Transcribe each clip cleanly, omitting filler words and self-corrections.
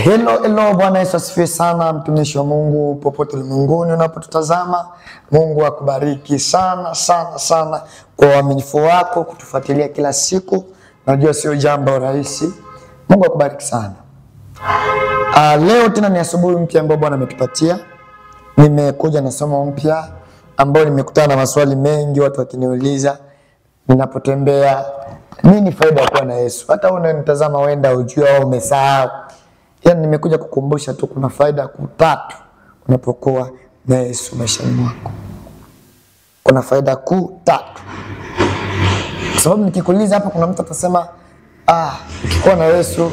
Hello, Bwana Yesu asifiwe sana, mtumishi wa Mungu popote ulimwenguni unapotutazama. Mungu akubariki sana kwa uaminifu wako kutufuatilia kila siku. Najua sio jambo rahisi. Mungu akubariki sana. Leo tena ni asubuhi mpya ambayo Bwana ametupatia. Nimekuja na somo mpya ambao nimekutana na maswali mengi watu wakiniuliza ninapotembea, nini faida ya kuwa na Yesu? Hata unanitazama wenda ujue au umesahau. Yaani nimekuja kukumbusha tu kuna faida tatu unapokuwa na Yesu maishani mwako. Kuna faida kuu tatu. Kwa sababu nikikuuliza hapa kuna mtu atasema ukikuwa na Yesu,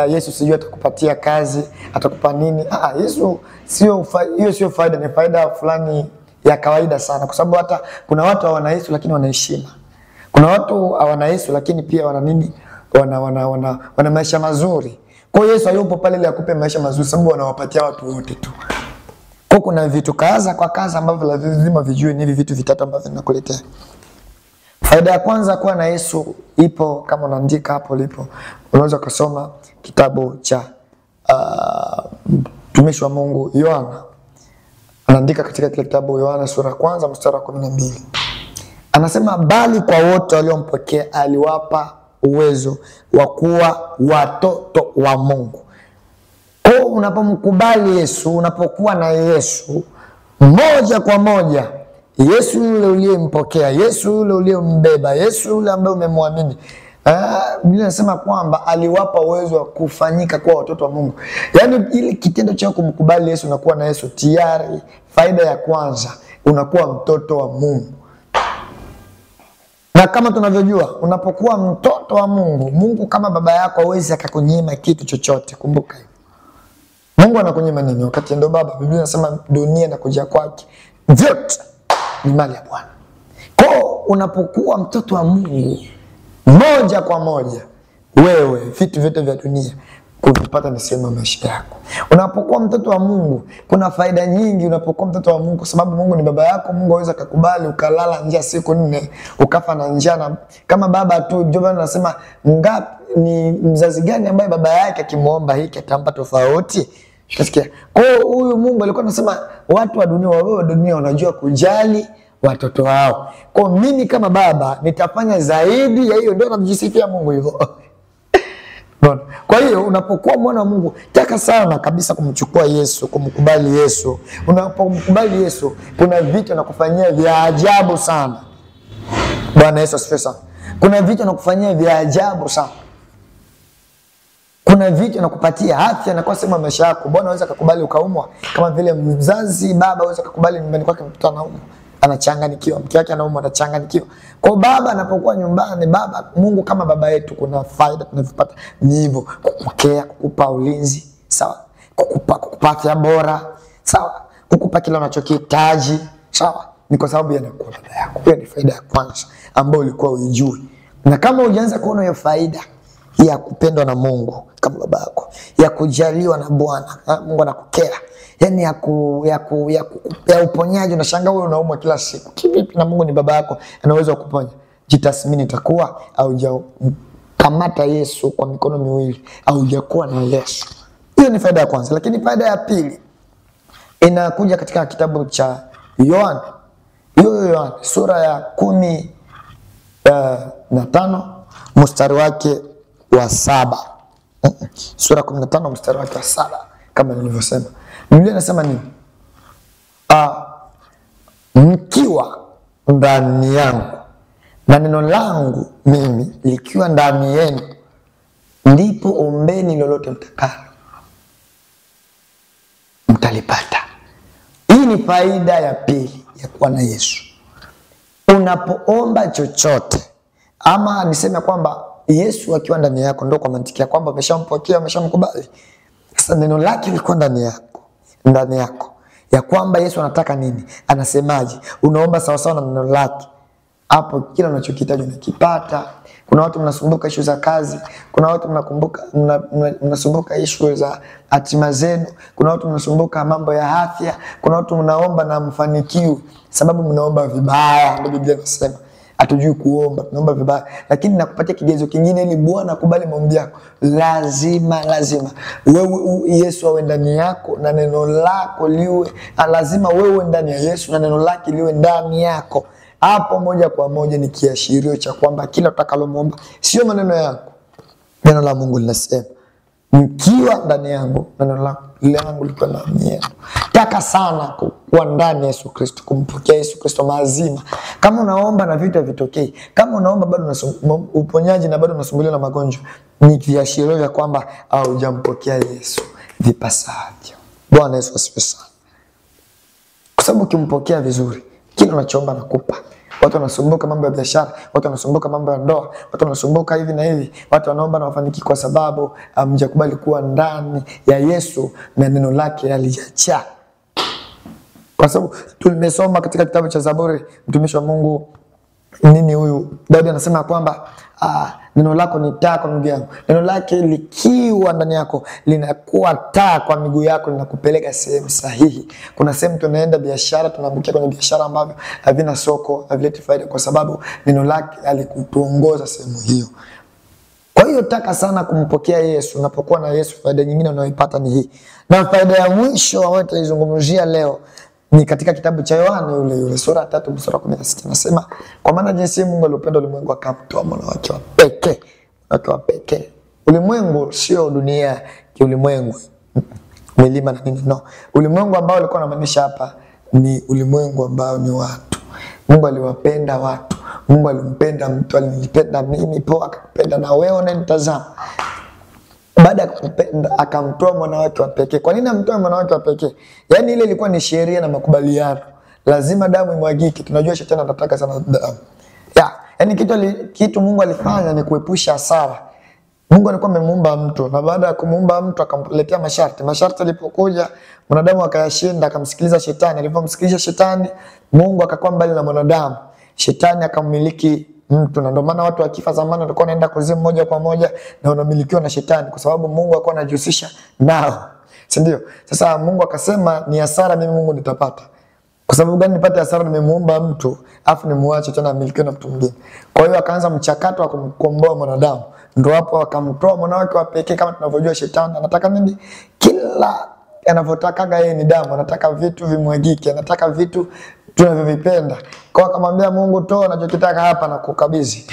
Yesu sijui atakupatia kazi, atakupa nini? Yesu sio faida, ni faida fulani ya kawaida sana. Kwa sababu hata kuna watu hawana Yesu lakini wana heshima. Kuna watu hawana Yesu lakini pia wana nini? Wana maisha mazuri. Kwa Yesu hayupo pale ili akupe maisha mazuri, sababu anawapatia watu wote tu. Kwa kuna vitu kaza ambavyo lazima vijue, ni hivi vitu vitatu ambavyo ninakuletea. Faida ya kwanza kuwa na Yesu ipo kama unaandika hapo lipo. Unaweza kusoma kitabu cha mtumishi wa Mungu Yohana. Anaandika katika kile kitabu Yohana sura ya kwanza mstari wa 12. Anasema bali kwa wote waliompokea aliwapa uwezo wa kuwa watoto wa Mungu. Kwa unapomkubali Yesu, unapokuwa na Yesu, moja kwa moja Yesu yule uliyempokea, Yesu yule uliyembeba, Yesu yule ambaye umemwamini, Biblia inasema kwamba aliwapa uwezo wa kufanyika kuwa watoto wa Mungu. Yaani ile kitendo cha kumkubali Yesu na kuwa na Yesu tayari, faida ya kwanza unakuwa mtoto wa Mungu. Na kama tunavyojua, unapokuwa mtoto wa Mungu, Mungu kama baba yako hawezi akakunyima kitu chochote. Kumbuka hiyo. Mungu anakunyima nini wakati ndo baba? Biblia inasema dunia na kuja kwake vyote ni mali ya Bwana. Kwa unapokuwa mtoto wa Mungu, moja kwa moja wewe vitu vyote vya dunia kuvipata ni sehemu ya maisha yako. Unapokuwa mtoto wa Mungu, kuna faida nyingi unapokuwa mtoto wa Mungu, kwa sababu Mungu ni baba yako. Mungu hawezi kukubali ukalala njaa siku 4, ukafa na njaa. Kama baba tu, Job anasema ngapi ni mzazi gani ambaye baba yake akimuomba hiki atampa tofauti? Utasikia. Kwa huyu Mungu alikuwa anasema watu wa dunia wanajua kujali watoto wao. Kwa mimi kama baba nitafanya zaidi ya hiyo, ndio namjisifia Mungu hivyo. Kwa hiyo unapokuwa mwana wa Mungu, taka sana kabisa kumchukua Yesu, kumkubali Yesu. Unapomkubali Yesu, kuna vitu anakufanyia vya ajabu sana. Bwana Yesu asifiwe sana. Kuna vitu anakufanyia vya ajabu sana. Kuna vitu anakupatia afya na kwa sema maisha yako. Bwana anaweza kukubali ukaumwa, kama vile mzazi baba anaweza kukubali nyumbani kwake mtoto anaumwa, anachanganyikiwa, mke wake anaumwa, anachanganyikiwa. Kwa baba anapokuwa nyumbani, baba Mungu kama baba yetu, kuna faida tunazipata ni hivyo: kukupokea, kukupa ulinzi, sawa, kukupa afya bora, sawa, kukupa kila unachokihitaji, sawa. Ni kwa sababu yanakuwa baba yako. Hiyo ni faida ya kwanza ambayo ulikuwa hujui. Na kama hujaanza kuona hiyo faida ya kupendwa na Mungu kama baba yako, ya kujaliwa na Bwana, Mungu anakukea, yani ya uponyaji, unashangaa wewe unaumwa kila siku. Kivipi na Mungu ni baba yako, anaweza kukuponya? Jitathmini itakuwa au kamata Yesu kwa mikono miwili au hujakuwa na Yesu. Hiyo ni faida ya kwanza. Lakini faida ya pili inakuja katika kitabu cha Yohana. Yohana sura ya 15 mstari wake wa 7. Sura 15 mstari wake wa 7 kama nilivyosema. Biblia inasema nini? Mkiwa ndani yangu na neno langu mimi likiwa ndani yenu, ndipo ombeni lolote mtakalo mtalipata. Hii ni faida ya pili ya kuwa na Yesu. Unapoomba chochote, ama niseme kwamba Yesu akiwa ndani yako, ndio kwa mantiki ya kwamba umeshampokea, umeshamkubali. Sasa neno lake liko ndani yako, ya kwamba Yesu anataka nini, anasemaje, unaomba sawa sawa na neno lake, hapo kila unachokihitaji unakipata. Kuna watu mnasumbuka issue za kazi, kuna watu mnasumbuka issue za hatima zenu, kuna watu mnasumbuka mambo ya afya, kuna watu mnaomba na mfanikiwe sababu mnaomba vibaya. Ndio Biblia inasema hatujui kuomba, tunaomba vibaya. Lakini nakupatia kigezo kingine ili Bwana akubali maombi yako. Lazima wewe Yesu awe ndani yako na neno lako liwe, lazima wewe ndani ya Yesu na neno lake liwe ndani yako. Hapo moja kwa moja ni kiashirio cha kwamba kila utakalomuomba sio maneno yako. Neno la Mungu linasema, mkiwa ndani yangu na neno langu liko ndani yenu. Taka sana kuwa ndani ya Yesu Kristo, kumpokea Yesu Kristo mazima. Kama unaomba na vitu havitokei, kama unaomba bado uponyaji na bado unasumbuliwa na magonjwa, ni viashirio vya kwamba haujampokea Yesu vipasavyo. Bwana Yesu asifiwe sana. Kwa sababu ukimpokea vizuri, kila unachoomba nakupa. Watu wanasumbuka mambo ya biashara, watu wanasumbuka mambo ya ndoa, watu wanasumbuka hivi na hivi. Watu wanaomba na wafaniki kwa sababu hamjakubali kuwa ndani ya Yesu na neno lake halijajaa. Kwa sababu tulimesoma katika kitabu cha Zaburi, mtumishi wa Mungu huyu Daudi anasema kwamba neno lako ni taa kwa miguu yangu. Neno lake likiwa ndani yako linakuwa taa kwa miguu yako, linakupeleka sehemu sahihi. Kuna sehemu tunaenda biashara, tunaangukia kwenye biashara ambavyo havina soko, havileti faida kwa sababu neno lake alikutuongoza sehemu hiyo. Kwa hiyo taka sana kumpokea Yesu. Unapokuwa na Yesu, faida nyingine unayoipata ni hii. Na faida ya mwisho ambayo tutaizungumzia leo ni katika kitabu cha Yohana yule sura 3 mstari wa 16. Nasema, kwa maana jinsi Mungu alipenda ulimwengu akamtoa mwana wake wa pekee. Ulimwengu sio dunia kiulimwengu, milima na nini, no. Ulimwengu ambao alikuwa anamaanisha hapa ni ulimwengu ambao ni watu. Mungu aliwapenda watu. Mungu alimpenda mtu, alinipenda mimi, poa akakupenda na wewe unanitazama. Baada ya kupenda akamtoa mwana wake wa pekee. Kwa nini amtoa mwana wake wa pekee? Yaani ile ilikuwa ni sheria na makubaliano. Lazima damu imwagike. Tunajua shetani anataka sana damu. Yaani kitu Mungu alifanya ni kuepusha hasara. Mungu alikuwa amemuumba mtu, na baada ya kumuumba mtu akamletea masharti. Masharti yalipokuja, mwanadamu akayashinda, akamsikiliza shetani. Alipomsikiliza shetani, Mungu akakuwa mbali na mwanadamu. Shetani akamiliki mtu, na ndio maana watu wakifa zamani walikuwa wanaenda kuzimu moja kwa moja na wanamilikiwa na shetani, kwa sababu Mungu alikuwa anajihusisha nao. Si ndio? Sasa Mungu akasema ni hasara mimi Mungu nitapata. Kwa sababu gani nipate hasara? Nimemuumba mtu afu nimuache tena amilikiwe na mtu mwingine. Kwa hiyo akaanza mchakato wa kumkomboa mwanadamu. Ndio hapo akamtoa mwana wake wa pekee. Kama tunavyojua shetani anataka nini? Kila anavyotakaga yeye ni damu, anataka vitu vimwagike, anataka vitu tunavyovipenda. Kwa akamwambia Mungu, toa unachotaka hapa na kukabidhi.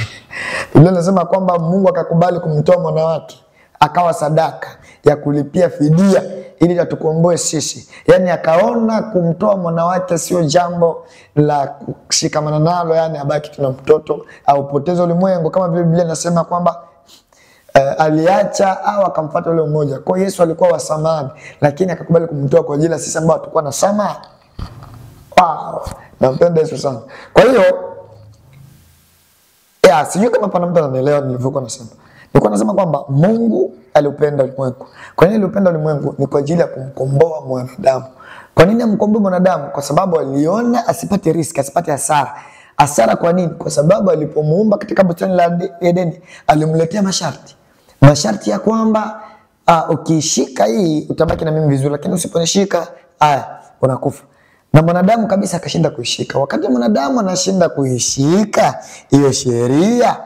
Biblia inasema kwamba Mungu akakubali kumtoa mwana wake akawa sadaka ya kulipia fidia ili atukomboe sisi. Yaani akaona kumtoa mwana wake sio jambo la kushikamana nalo, yani abaki tuna mtoto au poteza ulimwengu, kama vile Biblia inasema kwamba aliacha au akamfuata yule mmoja. Kwa Yesu alikuwa wa samani, lakini akakubali kumtoa kwa ajili ya sisi ambao tulikuwa na samani. Wow, nampenda Yesu sana. Kwa hiyo sijui kama pana mtu ananielewa nilivyokuwa nasema. Nilikuwa nasema kwamba Mungu aliupenda ulimwengu. Kwa nini aliupenda ulimwengu? Ni kwa ajili ya kumkomboa mwanadamu. Kwa nini amkomboe mwanadamu? Kwa sababu aliona asipate riski, asipate hasara. Hasara kwa nini? Kwa sababu alipomuumba katika bustani la Edeni, alimletea masharti. Masharti ya kwamba ukishika hii utabaki na mimi vizuri, lakini usiponishika unakufa. Na mwanadamu kabisa akashinda kuishika. Wakati mwanadamu anashinda kuishika hiyo sheria,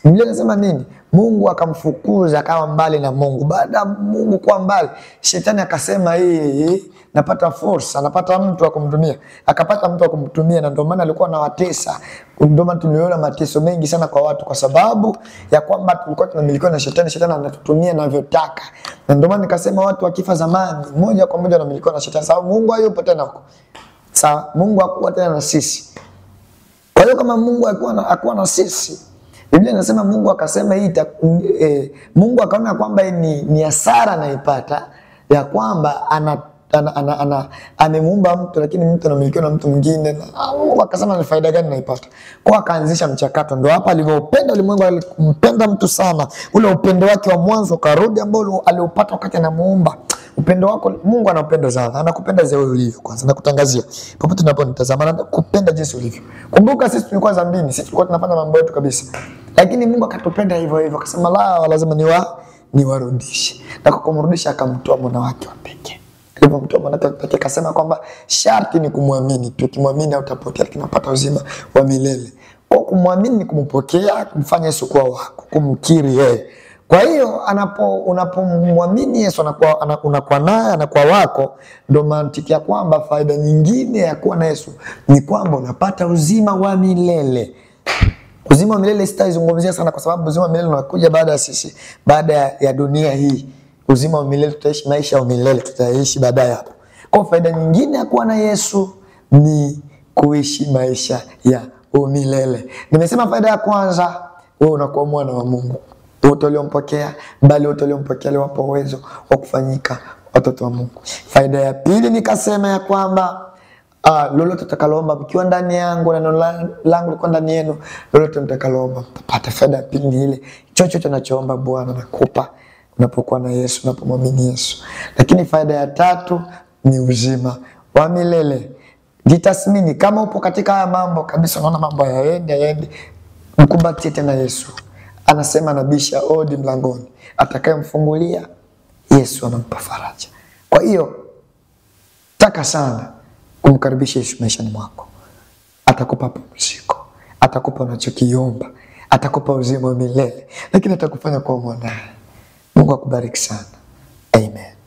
Biblia inasema nini? Mungu akamfukuza, akawa mbali na Mungu. Baada ya Mungu kuwa mbali, shetani akasema napata fursa, napata mtu wa kumtumia. Akapata mtu wa kumtumia, na ndio maana alikuwa anawatesa. Ndio maana tuliona mateso mengi sana kwa watu, kwa sababu ya kwamba tulikuwa tunamilikiwa na shetani. Shetani anatutumia anavyotaka. Na ndio maana nikasema watu wakifa zamani moja kwa moja wanamilikiwa na shetani, sababu Mungu hayupo tena huko. Sawa, Mungu hakuwa tena na sisi. Kwa hiyo kama Mungu hakuwa na sisi, Biblia inasema Mungu akasema Mungu akaona kwamba ni hasara anaipata ya kwamba amemuumba mtu, lakini mtu anamilikiwa na mtu mwingine. Mungu akasema ni faida gani naipata? Kwa akaanzisha mchakato. Ndio hapa alivyopenda ulimwengu, alimpenda mtu sana. Ule upendo wake wa mwanzo karudi ambao aliupata wakati anamuumba. Upendo wako Mungu anapenda sana. Anakupenda zile ulivyo kwanza. Nakutangazia. Popote unaponitazama anakupenda jinsi ulivyo. Kumbuka sisi tulikuwa dhambini, sisi tulikuwa tunafanya mambo yetu kabisa. Lakini Mungu akatupenda hivyo hivyo, akasema lazima niwarudishe. Na kwa kumrudisha akamtoa mwana wake wa pekee. Alipomtoa mwana wake wa pekee akasema kwamba sharti ni kumwamini. Tukimwamini hautapotea, lakini unapata uzima wa milele. Kwa kumwamini ni kumpokea, kumfanya Yesu kuwa wako, kumkiri yeye. Kwa hiyo unapomwamini Yesu unakuwa naye, anakuwa wako. Ndio mantiki ya kwamba faida nyingine ya kuwa na Yesu ni kwamba unapata uzima wa milele. Uzima wa milele sitaizungumzia sana kwa sababu uzima wa milele unakuja baada ya dunia hii. Uzima wa milele tutaishi maisha ya milele, tutaishi baadaye hapo. Kwa faida nyingine ya kuwa na Yesu ni kuishi maisha ya milele. Nimesema faida ya kwanza, wewe unakuwa mwana wa Mungu. Wote waliompokea, bali wote waliompokea aliwapa uwezo wa kufanyika watoto wa Mungu. Faida ya pili nikasema ya kwamba lolote utakaloomba mkiwa ndani yangu na neno langu liko ndani yenu, lolote mtakaloomba mtapata. Faida ya pili ni ile, chochote unachoomba Bwana anakupa unapokuwa na Yesu, unapomwamini Yesu. Lakini faida ya tatu ni uzima wa milele. Jitathmini kama upo katika haya mambo kabisa, unaona mambo hayaendi, mkumbatie tena Yesu. Anasema nabisha hodi mlangoni, atakayemfungulia Yesu anampa faraja. Kwa hiyo taka sana kumkaribisha Yesu maishani mwako. Atakupa pumziko, atakupa unachokiomba, atakupa uzima wa milele, lakini atakufanya kuwa mwanae. Mungu akubariki sana. Amen.